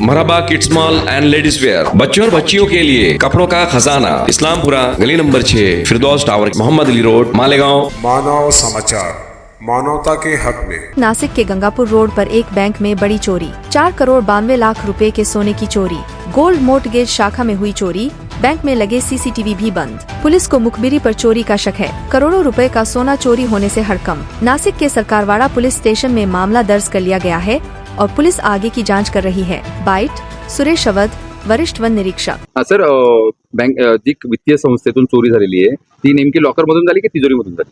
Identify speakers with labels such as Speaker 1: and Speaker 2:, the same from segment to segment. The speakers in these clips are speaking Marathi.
Speaker 1: Marhaba kids mall and ladies wear, बच्चों और बच्चियों के लिए कपड़ों का खजाना, इस्लामपुरा गली number 6, Firdaus tower, Mohammad Ali road, Malegaon.
Speaker 2: Manav Samachar, मानवता के हक में।
Speaker 3: नासिक के गंगापुर रोड पर एक बैंक में बड़ी चोरी, 4,92,00,000 रुपए के सोने की चोरी। गोल्ड मोर्टगेज शाखा में हुई चोरी, बैंक में लगे सीसीटीवी भी बंद। पुलिस को मुखबिरी पर चोरी का शक है। करोड़ों रुपए का सोना चोरी होने से हड़कंप। नासिक के सरकारवाड़ा पुलिस स्टेशन में मामला दर्ज कर लिया गया है और पुलिस आगे की जांच कर रही है। बाइट सुरेश अवध, वरिष्ठ वन निरीक्षक।
Speaker 4: सर, बँक जी वित्तीय संस्थेतून चोरी झालेली आहे ती नेमकी लॉकर मधून झाली की तिजोरीमधून झाली?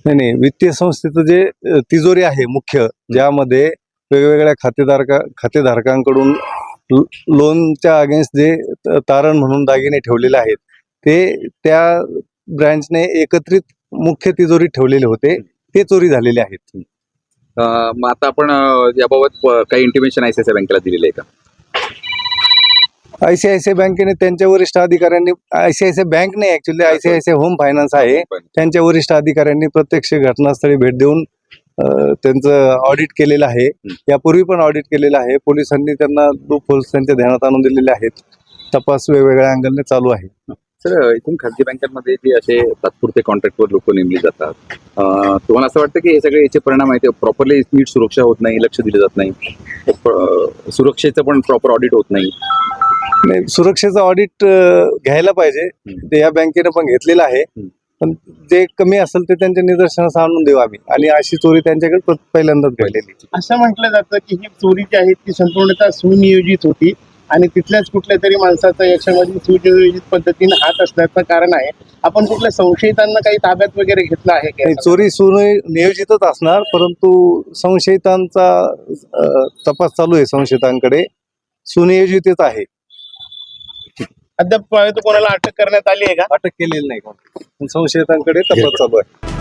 Speaker 5: नाही, वित्तीय संस्थेचं जे तिजोरी आहे मुख्य, ज्यामध्ये वेगवेगळ्या खातेधारकांकडून लोनच्या अगेन्स्ट जे तारण म्हणून दागिने ठेवलेले आहेत ते त्या ब्रँचने एकत्रित मुख्य तिजोरीत ठेवलेले होते, ते चोरी झालेले आहेत।
Speaker 4: मग आता आपण याबाबत काही इंटिमेशन आयसीआयसीआय बँकेला दिलेलं आहे का?
Speaker 5: आयसीआयसीआय बँकेने त्यांच्या वरिष्ठ अधिकाऱ्यांनी, आयसीआयसीआय बँक नाही ऍक्च्युअली आयसीआयसीआय होम फायनान्स आहे, त्यांच्या वरिष्ठ अधिकाऱ्यांनी प्रत्यक्ष घटनास्थळी भेट देऊन त्यांचं ऑडिट केलेलं आहे। यापूर्वी पण ऑडिट केलेलं आहे। पोलिसांनी त्यांना लूप होल्स त्यांच्या ध्यानात आणून दिलेले आहेत। तपास वेगवेगळ्या अँगलने चालू आहे।
Speaker 4: सर, इथून खाजगी बँकांमध्ये जे असे तात्पुरते कॉन्ट्रॅक्टवर लोक नेमली जातात, तुम्हाला असं वाटतं की हे सगळे याचे परिणाम आहेत, प्रॉपरली नीट सुरक्षा होत नाही, लक्ष दिलं जात नाही, सुरक्षेचं पण प्रॉपर ऑडिट होत नाही?
Speaker 5: नाही, सुरक्षेचं ऑडिट घ्यायला पाहिजे, ते या बँकेने पण घेतलेलं आहे, पण जे कमी असेल ते त्यांच्या निदर्शनास आणून देऊ आम्ही। आणि अशी चोरी त्यांच्याकडे पहिल्यांदाच घडलेली।
Speaker 6: असं म्हटलं जातं की ही चोरी जी आहे ती संपूर्णतः सुनियोजित होती आणि तिथल्याच कुठल्या तरी माणसाचा याच्यामध्ये सुनियोजित पद्धतीने हात असल्याचं कारण आहे। आपण कुठल्या संशयितांना काही ताब्यात वगैरे घेतलं आहे का?
Speaker 5: चोरी सुनियोजितच असणार, परंतु संशयितांचा तपास चालू आहे। संशयितांकडे सुनियोजितच आहे।
Speaker 6: अद्याप कोणाला अटक करण्यात आली आहे का?
Speaker 5: अटक केलेली नाही, संशयितांकडे तपास चालू आहे।